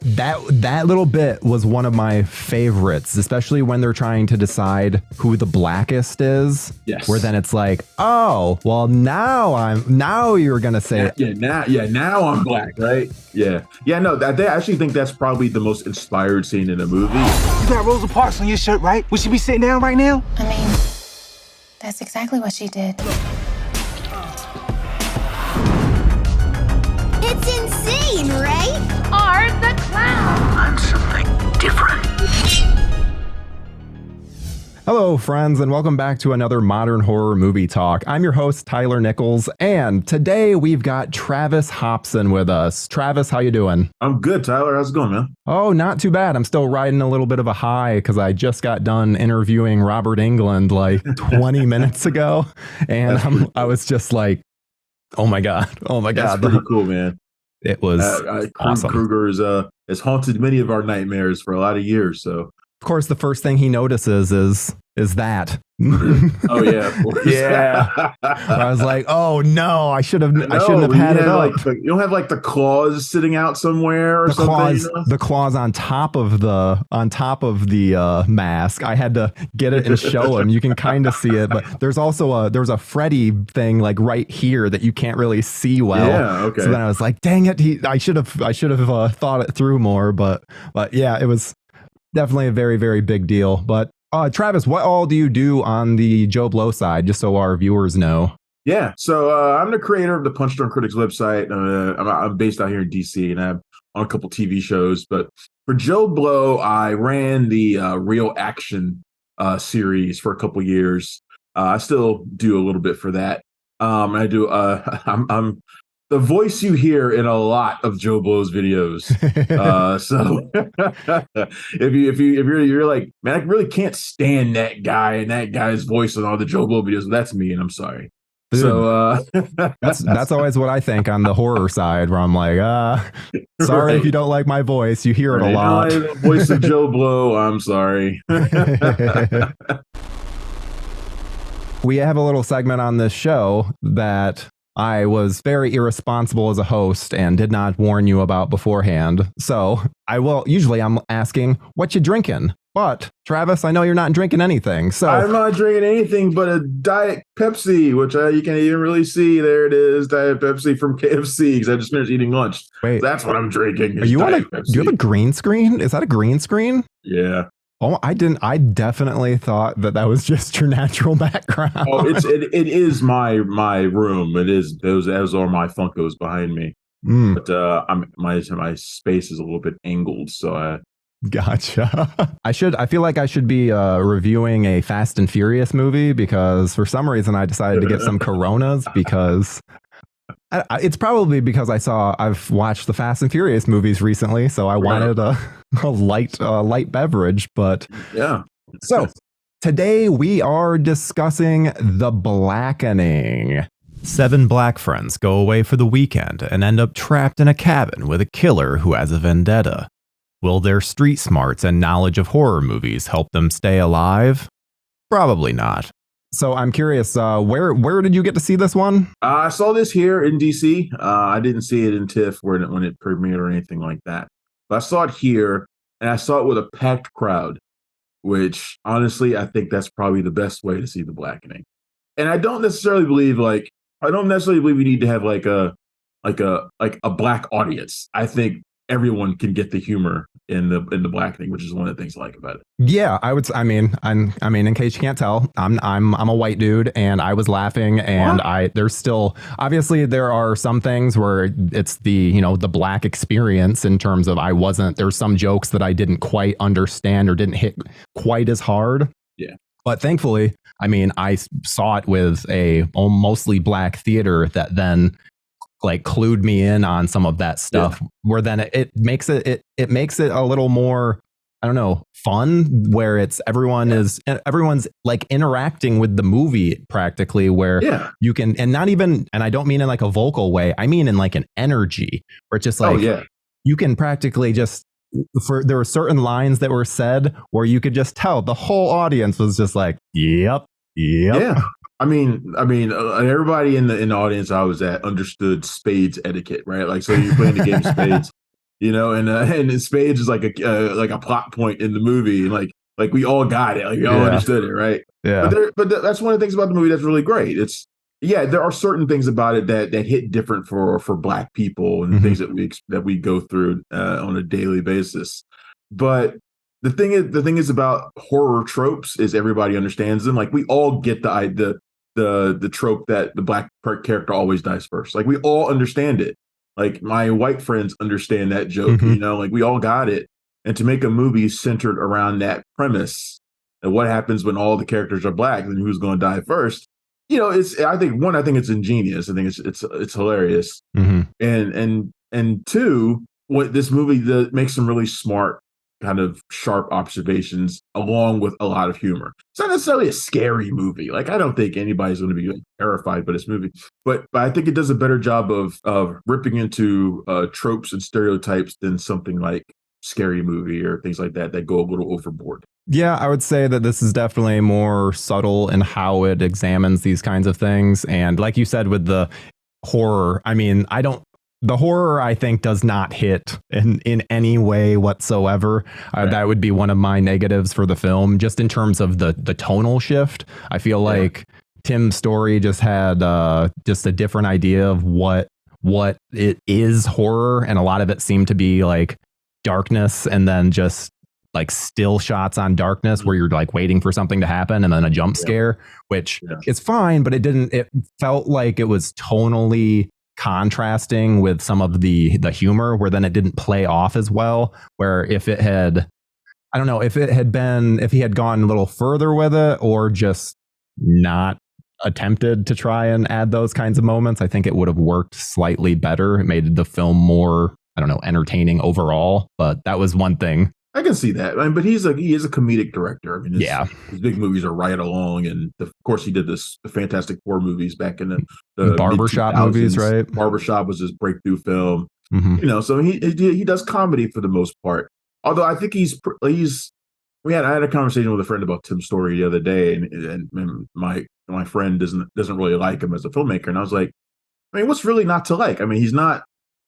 That little bit was one of my favorites, especially when they're trying to decide who the blackest is. Yes. Where then it's like, oh, well, now you're gonna say now I'm black, right? Yeah. No, I actually think that's probably the most inspired scene in the movie. You got Rosa Parks on your shirt, right? Would she be sitting down right now? I mean, that's exactly what she did. It's insane, right? Art the Clown. I'm something different. Hello, friends, and welcome back to another Modern Horror Movie Talk. I'm your host, Tyler Nichols, and today we've got Travis Hopson with us. Travis, how you doing? I'm good, Tyler. How's it going, man? Oh, not too bad. I'm still riding a little bit of a high because I just got done interviewing Robert Englund like 20 minutes ago, and I was just like, oh my God. That's pretty cool, man. It was awesome. Kruger has haunted many of our nightmares for a lot of years, so. Of course, the first thing he notices is that. Oh yeah, of course. Yeah. I was like, oh no, I shouldn't have had it up. You don't have like the claws sitting out somewhere or something. The claws on top of the mask. I had to get it and show him. You can kind of see it, but there's also there's a Freddy thing like right here that you can't really see well. Yeah. Okay. So then I was like, dang it, I should have thought it through more. But yeah, it was definitely a very, very big deal. But Travis, what all do you do on the Joe Blow side, just so our viewers know? Yeah, so I'm the creator of the Punch Drunk Critics website. I'm based out here in DC, and I have on a couple TV shows. But for Joe Blow, I ran the Real Action series for a couple years. I still do a little bit for that. I do. I'm the voice you hear in a lot of Joe Blow's videos. So if you're like, man, I really can't stand that guy and that guy's voice in all the Joe Blow videos. That's me, and I'm sorry. Dude, so that's always what I think on the horror side, where I'm like, sorry right. If you don't like my voice, you hear it a lot. The voice of Joe Blow. I'm sorry. We have a little segment on this show that I was very irresponsible as a host and did not warn you about beforehand. So usually I'm asking, what you drinking? But Travis, I know you're not drinking anything. So I'm not drinking anything but a Diet Pepsi, which you can't even really see. There it is, Diet Pepsi from KFC, because I just finished eating lunch. Wait, that's what I'm drinking. Do you have a green screen? Is that a green screen? Yeah. Oh, I didn't. I definitely thought that was just your natural background. Oh, it is my room. It is those are my Funkos behind me. But my space is a little bit angled, so Gotcha. I feel like I should be reviewing a Fast and Furious movie, because for some reason I decided to get some Coronas because. It's probably because I've watched the Fast and Furious movies recently, so I wanted a light beverage. But yeah. So today we are discussing The Blackening. 7 black friends go away for the weekend and end up trapped in a cabin with a killer who has a vendetta. Will their street smarts and knowledge of horror movies help them stay alive? Probably not. So I'm curious, where did you get to see this one? I saw this here in DC. I didn't see it in TIFF when it premiered or anything like that. But I saw it here, and I saw it with a packed crowd, which honestly, I think that's probably the best way to see The Blackening. And I don't necessarily believe we need to have like a black audience. I think everyone can get the humor in the Blackening, which is one of the things I like about it. Yeah, I mean, in case you can't tell, I'm a white dude, and I was laughing, and there's still, obviously there are some things where it's the black experience in terms of there's some jokes that I didn't quite understand or didn't hit quite as hard. Yeah. But thankfully, I mean, I saw it with a mostly black theater that then like clued me in on some of that stuff, where then it makes it a little more, I don't know, fun, where it's everyone's like interacting with the movie practically, where you can, and not even, and I don't mean in like a vocal way, I mean in like an energy, where it's just like, you can practically just, there were certain lines that were said where you could just tell the whole audience was just like, yep. Yeah. I mean, everybody in the audience I was at understood spades etiquette, right? Like, so you're playing the game of spades. you know, and Spades is like a plot point in the movie, and like we all got it, like we all understood it, right? Yeah. But that's one of the things about the movie that's really great. It's there are certain things about it that hit different for Black people and things that we go through on a daily basis. But the thing is about horror tropes is everybody understands them. Like we all get the trope that the Black character always dies first. Like we all understand it. Like my white friends understand that joke, you know, like we all got it. And to make a movie centered around that premise and what happens when all the characters are Black and who's going to die first, you know, I think it's ingenious. I think it's hilarious. And two, what this movie makes some really smart, kind of sharp observations along with a lot of humor. It's not necessarily a scary movie. Like I don't think anybody's going to be terrified by this movie, but I think it does a better job of ripping into tropes and stereotypes than something like Scary Movie or things like that go a little overboard. Yeah, I would say that this is definitely more subtle in how it examines these kinds of things. And like you said with the horror, I mean, the horror, I think, does not hit in any way whatsoever. Right. That would be one of my negatives for the film, just in terms of the tonal shift. I feel like Tim's story just had just a different idea of what it is horror, and a lot of it seemed to be like darkness and then just like still shots on darkness where you're like waiting for something to happen and then a jump scare, which is fine, but it felt like it was tonally contrasting with some of the humor, where then it didn't play off as well. Where if he had gone a little further with it, or just not attempted to try and add those kinds of moments, I think it would have worked slightly better. It made the film more, I don't know, entertaining overall. But that was one thing. I can see that. I mean, but he is a comedic director. I mean, his big movies are Right Along, and of course he did the Fantastic Four movies back in the Barbershop movies, right? Barbershop was his breakthrough film. You know, so he does comedy for the most part. Although I think I had a conversation with a friend about Tim's story the other day, and my friend doesn't really like him as a filmmaker, and I was like, I mean, what's really not to like? I mean,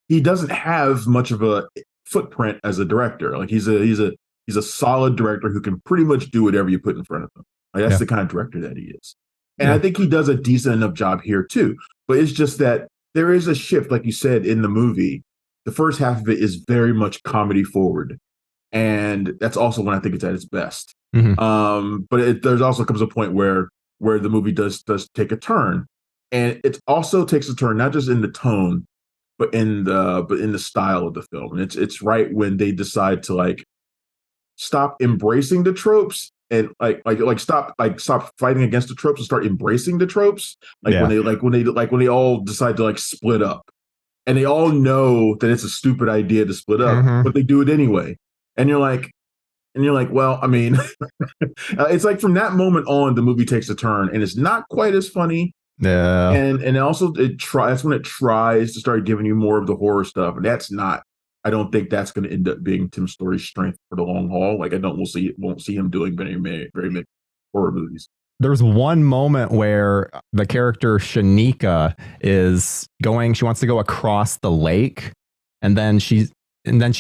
he doesn't have much of a footprint as a director. Like he's a solid director who can pretty much do whatever you put in front of him. Like that's the kind of director that he is. And I think he does a decent enough job here too. But it's just that there is a shift, like you said, in the movie. The first half of it is very much comedy forward. And that's also when I think it's at its best. But there's also comes a point where the movie does take a turn. And it also takes a turn, not just in the tone, but in the style of the film. And it's right when they decide to like stop embracing the tropes and stop fighting against the tropes and start embracing the tropes. When they all decide to like split up, and they all know that it's a stupid idea to split up, but they do it anyway. And you're like, well, I mean, it's like from that moment on, the movie takes a turn, and it's not quite as funny. Yeah, and also that's when it tries to start giving you more of the horror stuff, and I don't think that's going to end up being Tim Story's strength for the long haul. Like won't see him doing very many horror movies. There's one moment where the character Shanika she wants to go across the lake, and then she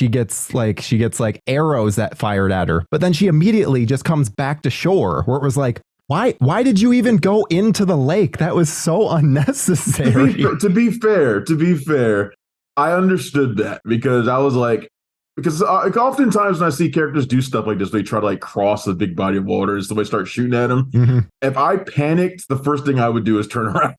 gets like arrows that fired at her, but then she immediately just comes back to shore, where it was like, Why did you even go into the lake? That was so unnecessary. To be fair, I understood that because I was like, oftentimes when I see characters do stuff like this, they try to like cross a big body of water and somebody starts shooting at them. If I panicked, the first thing I would do is turn around.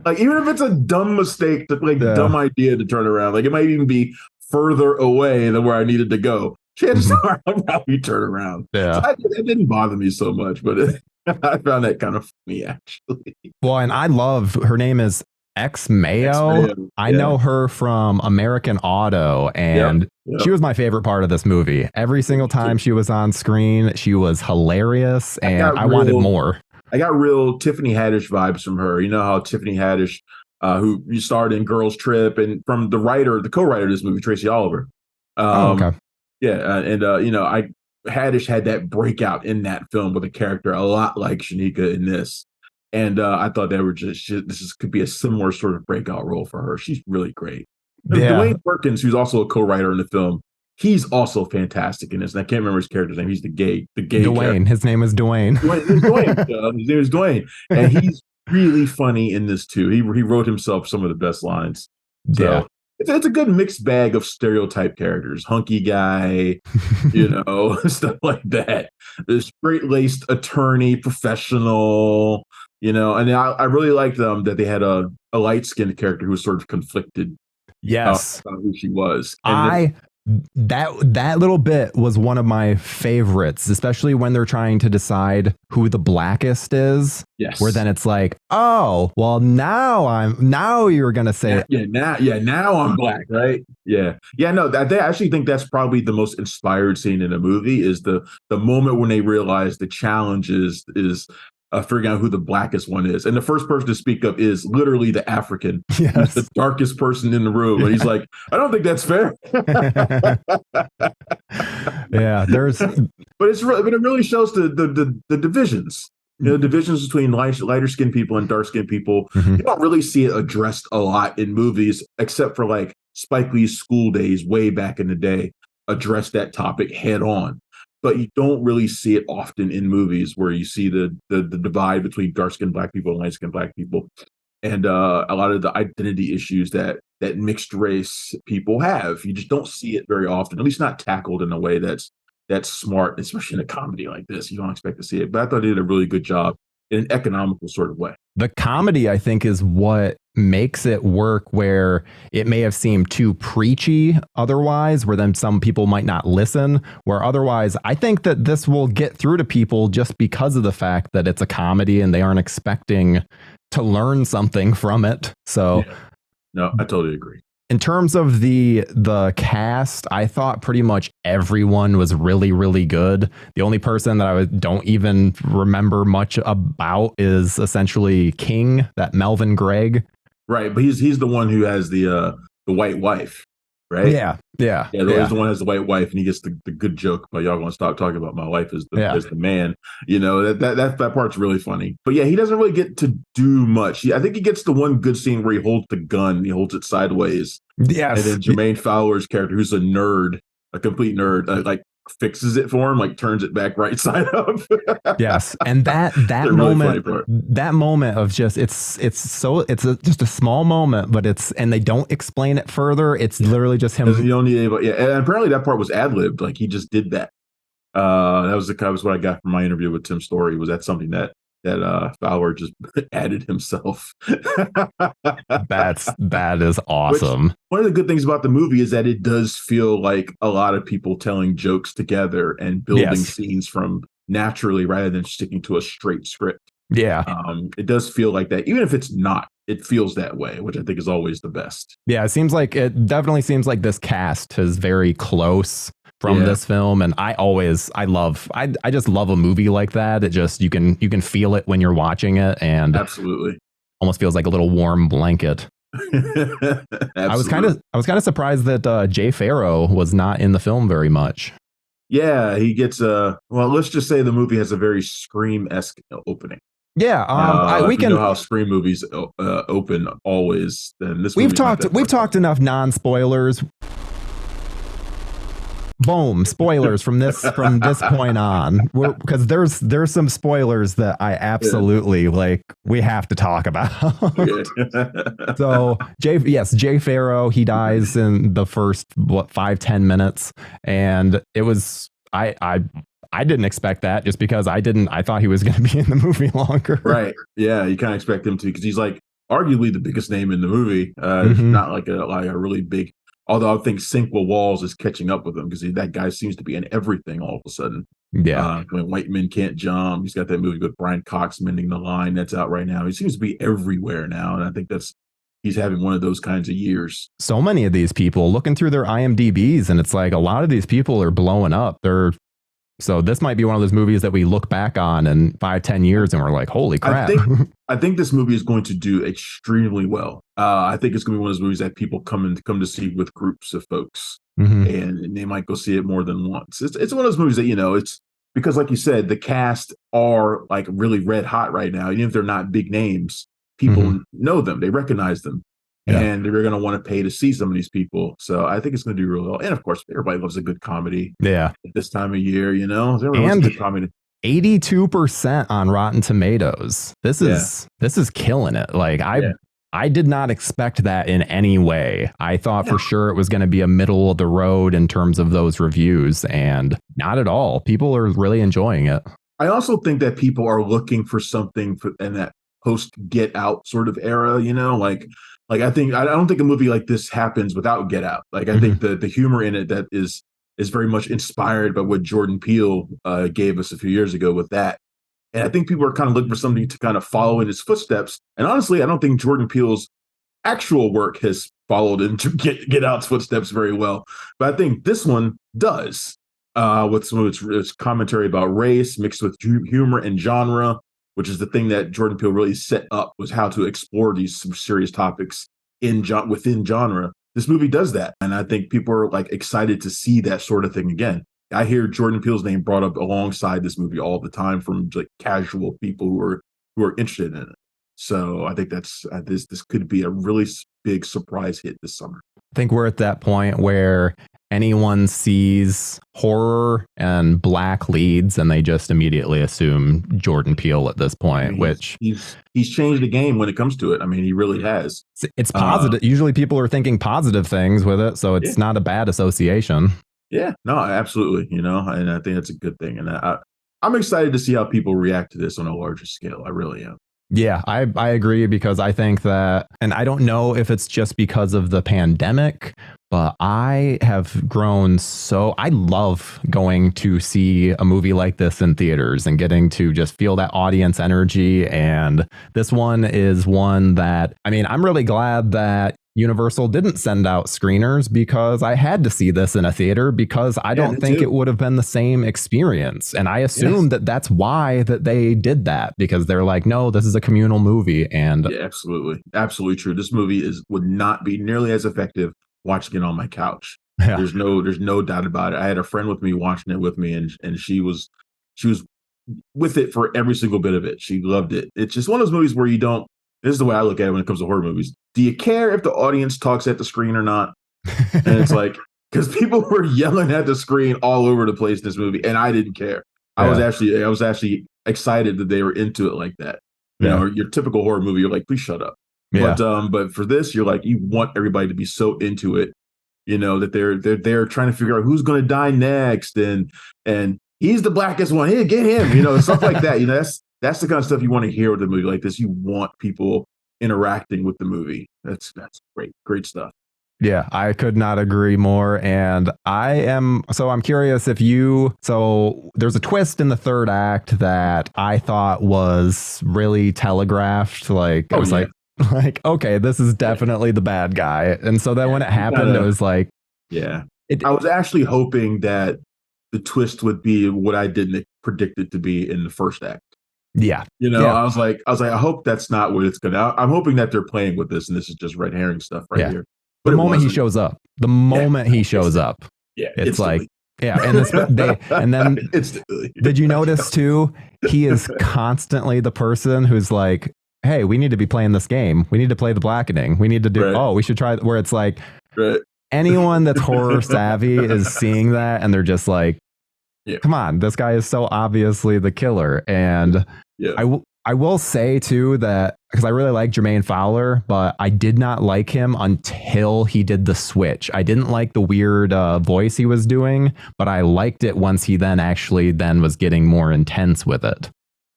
Like even if it's a dumb mistake, dumb idea to turn around, like it might even be further away than where I needed to go. She had to somehow turn around. Yeah, so it didn't bother me so much, but I found that kind of funny actually. Well, and I love her name is X Mayo. I know her from American Auto, and she was my favorite part of this movie. Every single time she was on screen, she was hilarious, and I wanted more. I got real Tiffany Haddish vibes from her. You know how Tiffany Haddish, who starred in Girls Trip, and from the co-writer of this movie, Tracy Oliver. Okay. Yeah, and Haddish had that breakout in that film with a character a lot like Shanika in this, and I thought they were could be a similar sort of breakout role for her. She's really great. Yeah. Dwayne Perkins, who's also a co-writer in the film, he's also fantastic in this. And I can't remember his character's name. He's the gay Dwayne. character. His name is Dwayne. His name is Dwayne, and he's really funny in this too. He wrote himself some of the best lines. So Yeah. it's a good mixed bag of stereotype characters, hunky guy, stuff like that. The straight-laced attorney, professional, and I really liked that they had a light-skinned character who was sort of conflicted. Yes, about who she was. That little bit was one of my favorites, especially when they're trying to decide who the blackest is. Yes. Where then it's like, oh, well, now you're gonna say now I'm black, right? Yeah. No, I actually think that's probably the most inspired scene in the movie is the moment when they realize the challenge is figuring out who the blackest one is. And the first person to speak up is literally the African. Yes. Who's the darkest person in the room. And he's like, I don't think that's fair. Yeah, but it really shows the divisions. Divisions between lighter skinned people and dark skinned people. Mm-hmm. You don't really see it addressed a lot in movies, except for like Spike Lee's School Days way back in the day, addressed that topic head on. But you don't really see it often in movies where you see the divide between dark-skinned black people and light-skinned black people, and a lot of the identity issues that mixed race people have. You just don't see it very often, at least not tackled in a way that's smart, especially in a comedy like this. You don't expect to see it, but I thought they did a really good job in an economical sort of way. The comedy, I think, is what makes it work, where it may have seemed too preachy otherwise, where then some people might not listen, where otherwise I think that this will get through to people just because of the fact that it's a comedy and they aren't expecting to learn something from it. So no, I totally agree. In terms of the cast, I thought pretty much everyone was really, really good. The only person that I don't even remember much about is essentially King, that Melvin Gregg. Right, but he's the one who has the white wife, right? Yeah. He's the one who has the white wife, and he gets the good joke, but y'all gonna stop talking about my wife as the man. That part's really funny. But yeah, he doesn't really get to do much. I think he gets the one good scene where he holds the gun, he holds it sideways. Yes. And then Jermaine Fowler's character, who's a nerd, a complete nerd, like fixes it for him, like turns it back right side up. Yes, and that moment, that moment of just just a small moment, but and they don't explain it further. It's literally just him. And apparently that part was ad libbed. Like he just did that. That was what I got from my interview with Tim Story. Was that something that Fowler just added himself? That is awesome. One of the good things about the movie is that it does feel like a lot of people telling jokes together and building scenes from naturally rather than sticking to a straight script. Yeah. It does feel like that, even if it's not. It feels that way, which I think is always the best. Yeah, it definitely seems like this cast is very close from this film, and I just love a movie like that. It just you can feel it when you're watching it, and absolutely almost feels like a little warm blanket. I was kind of surprised that Jay Farrow was not in the film very much. Yeah, he gets let's just say the movie has a very Scream-esque opening. Yeah, we can know how Scream movies open always. Then this we've talked enough non-spoilers. Boom, spoilers from this point on, because there's some spoilers that I absolutely we have to talk about. So Jay Farrow, he dies in the first 5-10 minutes, and it was I didn't expect that, just because I thought he was going to be in the movie longer. Right. Yeah, you kind of expect him to, because he's like arguably the biggest name in the movie. It's not like a really big. Although I think Cinqua Walls is catching up with him, because that guy seems to be in everything all of a sudden. Yeah. When White Men Can't Jump, he's got that movie with Brian Cox, Mending the Line, that's out right now. He seems to be everywhere now, and I think he's having one of those kinds of years. So many of these people, looking through their IMDb's, and it's like a lot of these people are blowing up. So this might be one of those movies that we look back on in 5-10 years and we're like, holy crap. I think this movie is going to do extremely well. I think it's going to be one of those movies that people come to see with groups of folks, and they might go see it more than once. It's one of those movies that, it's because, like you said, the cast are like really red hot right now. Even if they're not big names, people know them. They recognize them. and they're going to want to pay to see some of these people. So I think it's going to do really well. And of course, everybody loves a good comedy. Yeah. At this time of year, everyone loves a good comedy. 82% on Rotten Tomatoes. This is killing it. Like I did not expect that in any way. I thought for sure it was going to be a middle of the road in terms of those reviews, and not at all. People are really enjoying it. I also think that people are looking for something in that post Get Out sort of era, like I don't think a movie like this happens without Get Out. Like I think the humor in it that is very much inspired by what Jordan Peele gave us a few years ago with that. And I think people are kind of looking for something to kind of follow in his footsteps. And honestly, I don't think Jordan Peele's actual work has followed into Get Out's footsteps very well. But I think this one does, with some of its commentary about race mixed with humor and genre, which is the thing that Jordan Peele really set up, was how to explore these serious topics within genre. This movie does that. And I think people are like excited to see that sort of thing again. I hear Jordan Peele's name brought up alongside this movie all the time from like casual people who are interested in it. So I think that's this could be a really big surprise hit this summer. I think we're at that point where anyone sees horror and black leads and they just immediately assume Jordan Peele at this point, which he's changed the game when it comes to it. I mean, he really has. It's positive. Usually people are thinking positive things with it, so it's not a bad association. Yeah, no, absolutely. And I think that's a good thing. And I'm excited to see how people react to this on a larger scale. I really am. Yeah, I agree, because I think that, and I don't know if it's just because of the pandemic, but I have grown I love going to see a movie like this in theaters and getting to just feel that audience energy. And this one is one that, I mean, I'm really glad that Universal didn't send out screeners, because I had to see this in a theater, because I don't think it would have been the same experience. And I assume that that's why that they did that, because they're like, no, this is a communal movie. And yeah, absolutely true. This movie would not be nearly as effective watching it on my couch. Yeah. There's no doubt about it. I had a friend with me watching it with me, and she was with it for every single bit of it. She loved it. It's just one of those movies where this is the way I look at it when it comes to horror movies. Do you care if the audience talks at the screen or not? And it's like, because people were yelling at the screen all over the place in this movie, and I didn't care. I was actually excited that they were into it like that. Your typical horror movie, you're like, please shut up. Yeah. But for this, you're like, you want everybody to be so into it, that they're trying to figure out who's going to die next, and he's the blackest one. Hey, get him, stuff like that. That's the kind of stuff you want to hear with a movie like this. You want people interacting with the movie. That's great stuff. Yeah, I could not agree more. And I'm curious if there's a twist in the third act that I thought was really telegraphed. Like, it was like, okay, this is definitely the bad guy. And so then when it happened, it was like, I was actually hoping that the twist would be what I didn't predict it to be in the first act. Yeah. I was like, I hope that's not what it's going to. I'm hoping that they're playing with this and this is just red herring stuff here. But the moment he shows up, it's like, and then did you notice too? He is constantly the person who's like, hey, we need to be playing this game. We need to play the Blackening. We need to do, we should try, where it's like, anyone that's horror savvy is seeing that and they're just like, come on, this guy is so obviously the killer. And I will say too that, because I really like Jermaine Fowler, but I did not like him until he did the switch. I didn't like the weird voice he was doing, but I liked it once he then was getting more intense with it.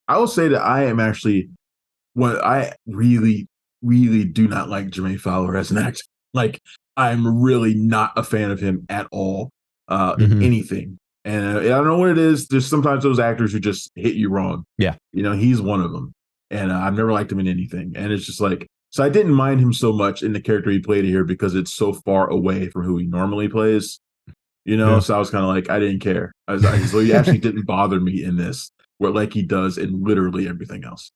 I will say that I really, really do not like Jermaine Fowler as an actor. Like, I'm really not a fan of him at all in anything. And I don't know what it is. There's sometimes those actors who just hit you wrong. Yeah. He's one of them. And I've never liked him in anything. And it's just like, so I didn't mind him so much in the character he played here because it's so far away from who he normally plays. So I was kind of like, I didn't care. So he actually didn't bother me in this, like he does in literally everything else.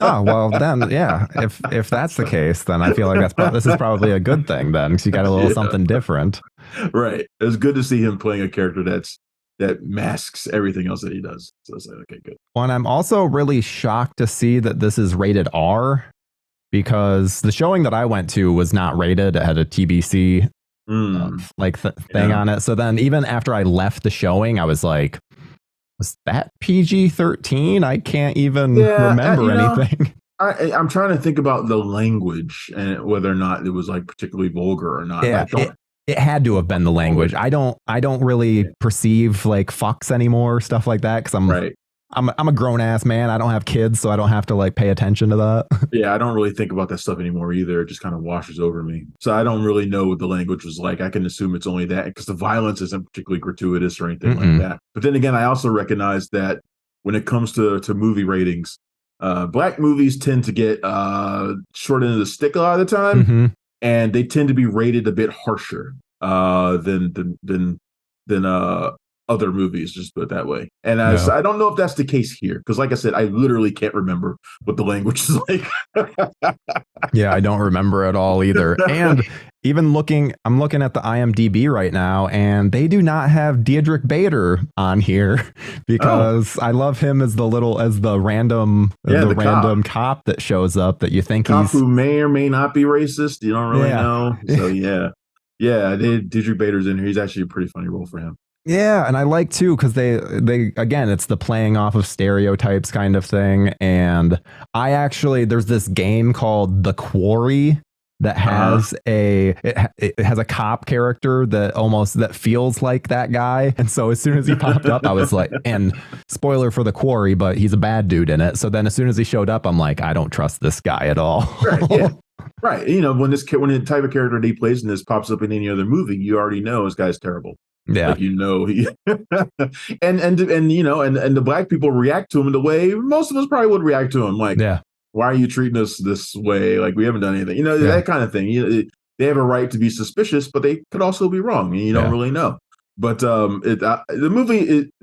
Oh, well, then, yeah. If that's the case, then I feel like this is probably a good thing then, because you got a little something different. Right. It was good to see him playing a character that masks everything else that he does. So it's like, okay, good. Well, and I'm also really shocked to see that this is rated R. because the showing that I went to was not rated. It had a TBC thing on it. So then even after I left the showing, I was like, was that PG-13? I can't even remember anything. I'm trying to think about the language and whether or not it was like particularly vulgar or not. Yeah, it had to have been the language. I don't really perceive like fucks anymore, stuff like that, because I'm a grown ass man. I don't have kids, so I don't have to like pay attention to that. Yeah, I don't really think about that stuff anymore either. It just kind of washes over me. So I don't really know what the language was like. I can assume it's only that because the violence isn't particularly gratuitous or anything like that. But then again, I also recognize that when it comes to movie ratings, black movies tend to get short end of the stick a lot of the time, and they tend to be rated a bit harsher than other movies, just put it that way. And I don't know if that's the case here, because like I said, I literally can't remember what the language is like. Yeah, I don't remember at all either. And even I'm looking at the IMDb right now, and they do not have Diedrich Bader on here because I love him as the random cop that shows up that you think he's who may or may not be racist. You don't really know. So Diedrich Bader's in here. He's actually a pretty funny role for him. Yeah, and I like too because they again, it's the playing off of stereotypes kind of thing. And there's this game called The Quarry that has it has a cop character that feels like that guy. And so as soon as he popped up, I was like, and spoiler for The Quarry, but he's a bad dude in it. So then as soon as he showed up, I'm like, I don't trust this guy at all. Right. Yeah. Right. You know, when the type of character that he plays in this pops up in any other movie, you already know this guy's terrible. Yeah, like, you know, he and you know, and the black people react to him the way most of us probably would react to him. Like, why are you treating us this way? Like, we haven't done anything, you know, that kind of thing. They have a right to be suspicious, but they could also be wrong, and you don't really know. But the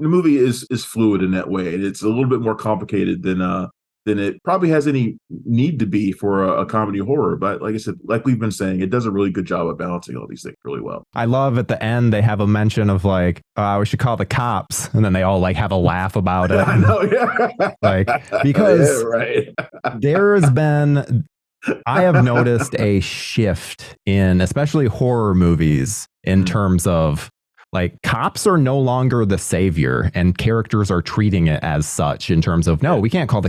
movie is fluid in that way, and it's a little bit more complicated than it probably has any need to be for a comedy horror. But like I said, like we've been saying, it does a really good job of balancing all these things really well. I love at the end, they have a mention of like, we should call the cops. And then they all like have a laugh about it. I know, yeah. Like, because I have noticed a shift in especially horror movies in terms of like cops are no longer the savior and characters are treating it as such in terms of, no, we can't call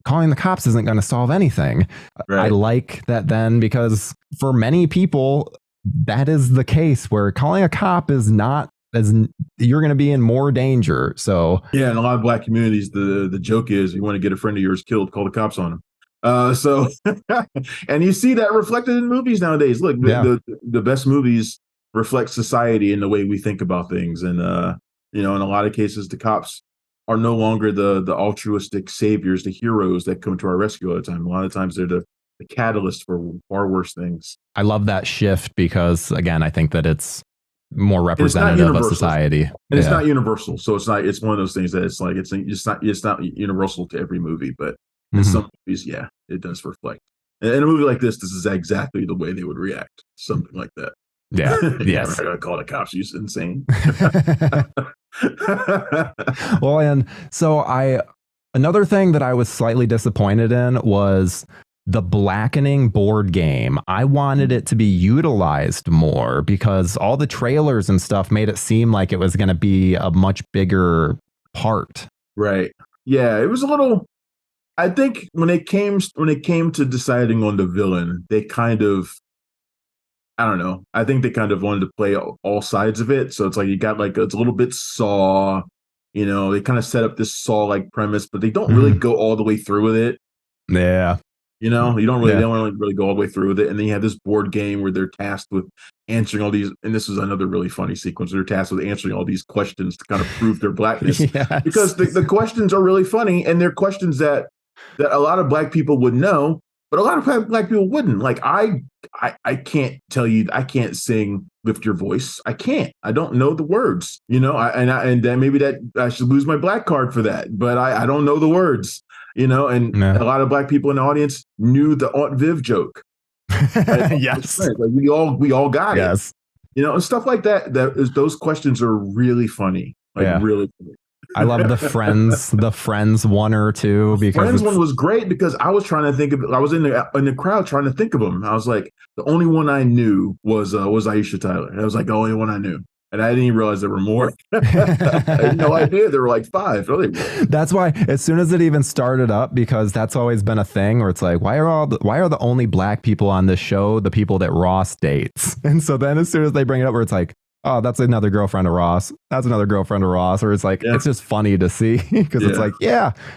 calling the cops isn't going to solve anything. I like that then, because for many people, that is the case where calling a cop is not as you're going to be in more danger. So yeah, in a lot of black communities, the joke is you want to get a friend of yours killed, call the cops on him. So and you see that reflected in movies nowadays. Look, the best movies reflect society and the way we think about things. And, you know, in a lot of cases, the cops are no longer the altruistic saviors, the heroes that come to our rescue all the time. A lot of times they're the catalyst for far worse things. I love that shift because, again, I think that it's more representative of society. And it's not universal. So it's one of those things that it's not universal to every movie, but in some movies, it does reflect. And in a movie like this is exactly the way they would react. Something like that. Yeah. Yes. I'm not gonna call the cops. You insane. Well, and so another thing that I was slightly disappointed in was the Blackening board game. I wanted it to be utilized more because all the trailers and stuff made it seem like it was going to be a much bigger part. Right. Yeah. It was a little. I think when it came to deciding on the villain, they kind of. I don't know. I think they kind of wanted to play all sides of it. So it's like you got like it's a little bit Saw, you know, they kind of set up this Saw-like premise, but they don't really go all the way through with it. Yeah. You know, they don't really go all the way through with it. And then you have this board game where they're tasked with answering all these, and this is another really funny sequence. They're tasked with answering all these questions to kind of prove their blackness. Yes. Because the questions are really funny, and they're questions that a lot of black people would know, but a lot of black people wouldn't. Like I can't tell you, I can't sing "Lift Your Voice." I can't. I don't know the words. You know, and then maybe that I should lose my black card for that. But I don't know the words. You know, and a lot of black people in the audience knew the Aunt Viv joke. Right? Yes, like we all got it. You know, and stuff like that. Those questions are really funny. Like really funny. I love the Friends one or two, because Friends one was great because I was trying to think of. I was in the crowd trying to think of them. I was like, the only one I knew was Aisha Tyler. And I was like the only one I knew, and I didn't even realize there were more. I had no idea there were like 5. No, that's why as soon as it even started up, because that's always been a thing where it's like, why are the only black people on this show the people that Ross dates? And so then as soon as they bring it up, where it's like, oh, that's another girlfriend of Ross. That's another girlfriend of Ross. Or it's like, it's just funny to see, because it's like,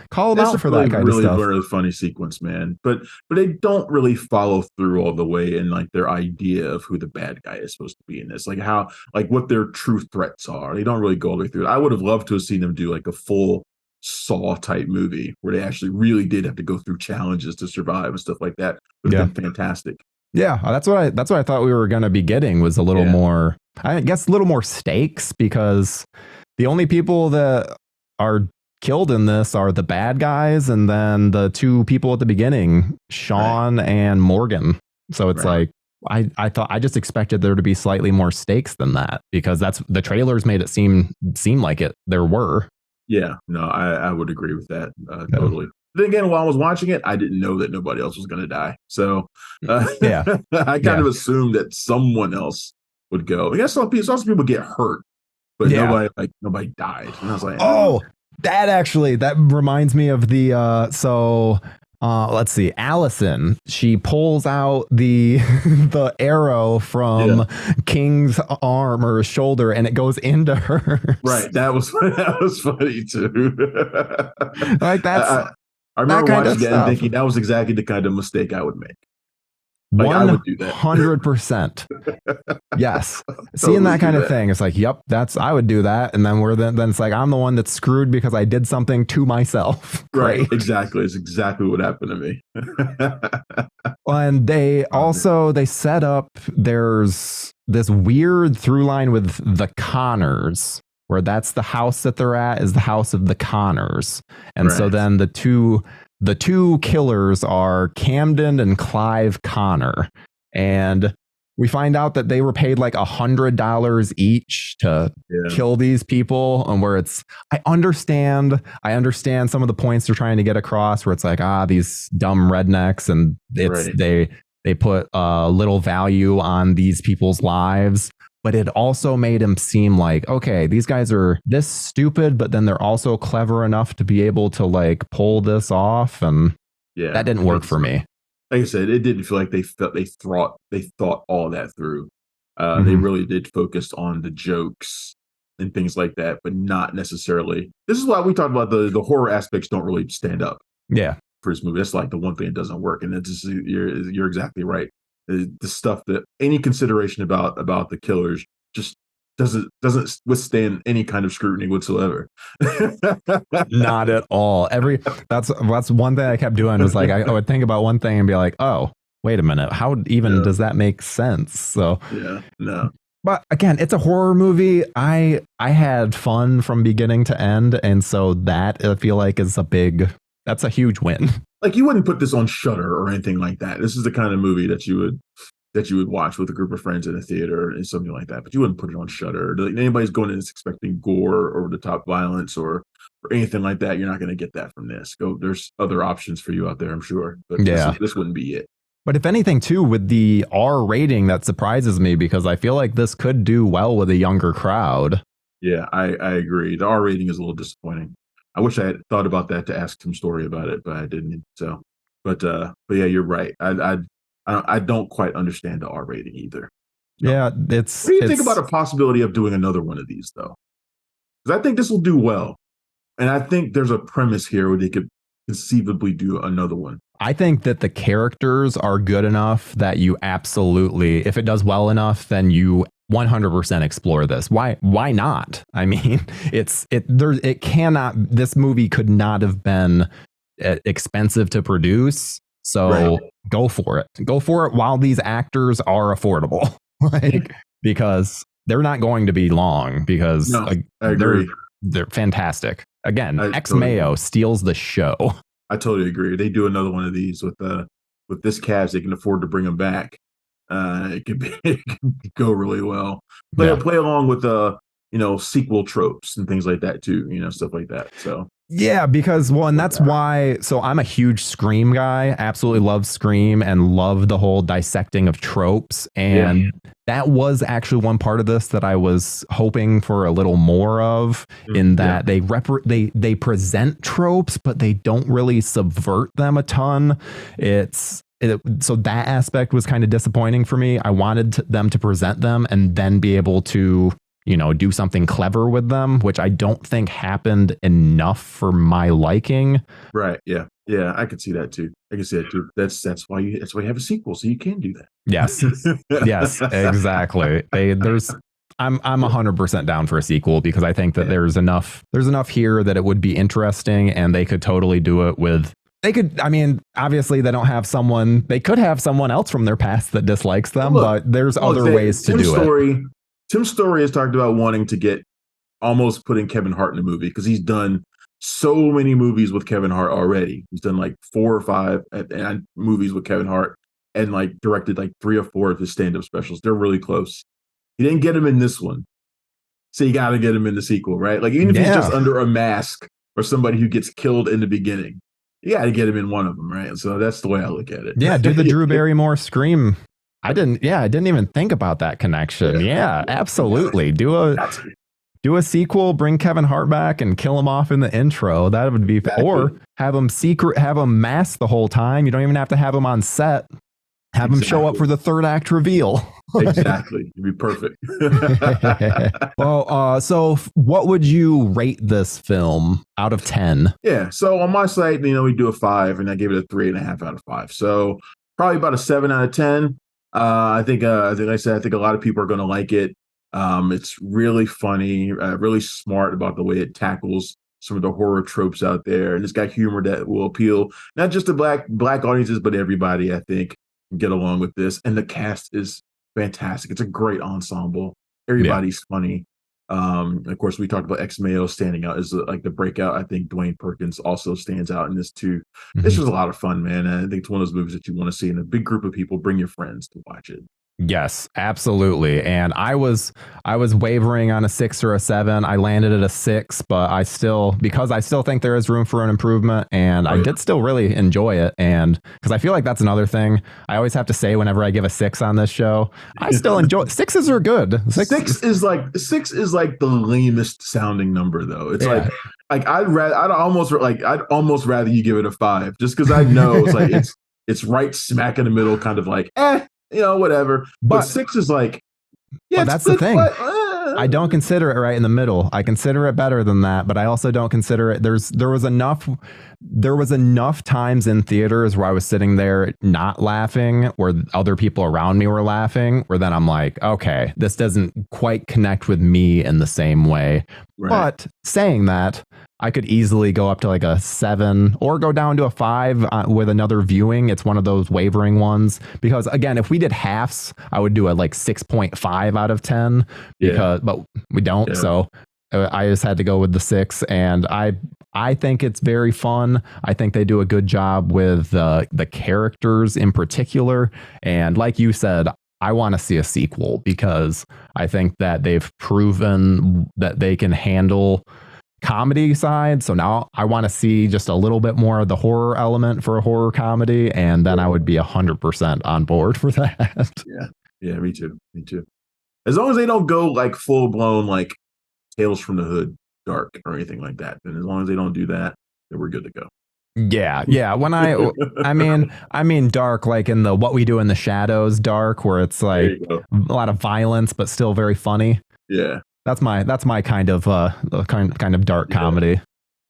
call them out for that kind of stuff. Really funny sequence, man. But they don't really follow through all the way in like their idea of who the bad guy is supposed to be in this. Like what their true threats are. They don't really go all the way through it. I would have loved to have seen them do like a full Saw type movie where they actually really did have to go through challenges to survive and stuff like that. Would have been fantastic. Yeah, that's what I thought we were going to be getting, was a little more, I guess, a little more stakes, because the only people that are killed in this are the bad guys, and then the 2 people at the beginning, Sean and Morgan. So it's like, I thought, I just expected there to be slightly more stakes than that, because that's the trailers made it seem like there were. Yeah, no, I would agree with that totally. Then again, while I was watching it, I didn't know that nobody else was going to die. So I kind of assumed that someone else would go. I guess some people get hurt, but nobody died. And I was like, that reminds me of the let's see, Allison. She pulls out the arrow from King's arm or shoulder, and it goes into her. Right, that was funny too. Like that's. I remember watching it and thinking that was exactly the kind of mistake I would make. Like, I would do that. 100%. Yes. Seeing that kind of thing, it's like, yep, I would do that. And then then it's like, I'm the one that's screwed because I did something to myself. Right. Exactly. It's exactly what happened to me. And they set up, there's this weird through line with the Connors, where that's the house that they're at, is the house of the Connors. And so then the two killers are Camden and Clive Connor. And we find out that they were paid like $100 each to kill these people. And where I understand some of the points they're trying to get across, where it's like, these dumb rednecks, and they put little value on these people's lives. But it also made him seem like, okay, these guys are this stupid, but then they're also clever enough to be able to like pull this off. And that didn't work for me. Like I said, it didn't feel like they thought all that through. They really did focus on the jokes and things like that, but not necessarily. This is why we talked about the horror aspects don't really stand up. Yeah. For this movie, that's like the one thing that doesn't work. And it's just, you're exactly right. The stuff that any consideration about the killers just doesn't withstand any kind of scrutiny whatsoever. Not at all. That's one thing I kept doing, was like I would think about one thing and be like, oh, wait a minute, how even does that make sense? So no. But again, it's a horror movie. I had fun from beginning to end, and so that I feel like that's a huge win. Like, you wouldn't put this on Shudder or anything like that. This is the kind of movie that you would watch with a group of friends in a theater and something like that. But you wouldn't put it on Shudder. Anybody's going in expecting gore, over the top violence, or anything like that. You're not going to get that from this. There's other options for you out there, I'm sure. But this wouldn't be it. But if anything, too, with the R rating, that surprises me, because I feel like this could do well with a younger crowd. Yeah, I agree. The R rating is a little disappointing. I wish I had thought about that to ask some story about it, but I didn't. So, but yeah, you're right. I don't quite understand the R rating either. No. Yeah, What do you think about a possibility of doing another one of these, though? Because I think this will do well, and I think there's a premise here where they could conceivably do another one. I think that the characters are good enough that you absolutely, if it does well enough, then you 100% explore this. Why not? I mean, this movie could not have been expensive to produce. So go for it. Go for it while these actors are affordable. Because they're not going to be long, because I agree. They're fantastic. Again, Mayo steals the show. I totally agree. They do another one of these with this cast, they can afford to bring them back. It could go really well. Play along with sequel tropes and things like that too, stuff like that. So yeah, because and that's why. So I'm a huge Scream guy. Absolutely love Scream and love the whole dissecting of tropes. And that was actually one part of this that I was hoping for a little more of. In that they present tropes, but they don't really subvert them a ton. So that aspect was kind of disappointing for me. I wanted them to present them and then be able to do something clever with them, which I don't think happened enough for my liking. Right. Yeah. Yeah. I could see that too. That's why you have a sequel, so you can do that. Yes. Yes, exactly. I'm 100% down for a sequel because I think that there's enough here that it would be interesting, and they could totally do it with. Obviously they don't have they could have someone else from their past that dislikes them, but there's other ways to do it. Tim Story has talked about wanting to get almost putting Kevin Hart in a movie because he's done so many movies with Kevin Hart already. He's done like 4 or 5 movies with Kevin Hart and like directed like 3 or 4 of his stand-up specials. They're really close. He didn't get him in this one, so you got to get him in the sequel, right? Like even if he's just under a mask or somebody who gets killed in the beginning, you got to get him in one of them, right? So that's the way I look at it. Yeah, do the Drew Barrymore Scream. I didn't even think about that connection. Yeah, absolutely. Do a sequel, bring Kevin Hart back and kill him off in the intro. That would be, or have him masked the whole time. You don't even have to have him on set. Have him show up for the 3rd act reveal. Exactly. It'd be perfect. Well, so what would you rate this film out of 10? Yeah. So on my site, we do a 5 and I gave it a 3.5 out of 5. So probably about a 7 out of 10. I think a lot of people are going to like it. It's really funny, really smart about the way it tackles some of the horror tropes out there. And it's got humor that will appeal not just to black audiences, but everybody, I think, can get along with this. And the cast is fantastic. It's a great ensemble. Everybody's funny. Of course, we talked about Ex Mayo standing out as like the breakout. I think Dwayne Perkins also stands out in this too. This was a lot of fun, man. And I think it's one of those movies that you want to see in a big group of people. Bring your friends to watch it. Yes, absolutely. And I was wavering on a 6 or a 7. I landed at a 6, but because I still think there is room for an improvement, and I did still really enjoy it. And because I feel like that's another thing I always have to say whenever I give a 6 on this show, I still enjoy 6s are good. 6 is like the lamest sounding number though. It's like I'd almost rather you give it a 5 just because I know it's like it's right smack in the middle, kind of like whatever. But 6 is like, that's the thing. I don't consider it right in the middle. I consider it better than that, but I also don't consider it. There was enough times in theaters where I was sitting there not laughing, where other people around me were laughing, where then I'm like, okay, this doesn't quite connect with me in the same way. Right. But saying that, I could easily go up to like a 7 or go down to a 5 with another viewing. It's one of those wavering ones because, again, if we did halves, I would do a like 6.5 out of 10 but we don't. Yeah. So I just had to go with the 6, and I think it's very fun. I think they do a good job with the characters in particular. And like you said, I want to see a sequel because I think that they've proven that they can handle comedy side. So now I want to see just a little bit more of the horror element for a horror comedy, and then I would be 100% on board for that. Yeah, me too. As long as they don't go like full blown like Tales from the Hood dark or anything like that, then as long as they don't do that, then we're good to go. Yeah. When I mean dark, like in the What We Do in the Shadows dark, where it's like a lot of violence but still very funny. Yeah. That's my kind of dark comedy.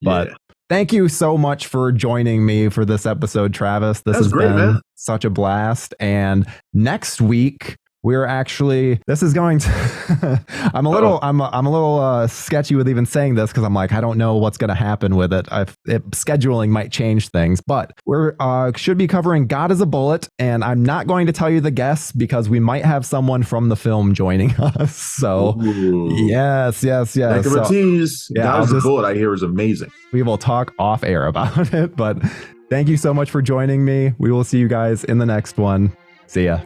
But thank you so much for joining me for this episode, Travis. This has been such a blast. And next week this is going to I'm a little sketchy with even saying this because I'm like, I don't know what's going to happen with it. Scheduling might change things, but we're should be covering God is a Bullet, and I'm not going to tell you the guests because we might have someone from the film joining us. So yes. Tease. God is a Bullet, I hear, is amazing. We will talk off air about it, but thank you so much for joining me. We will see you guys in the next one. See ya.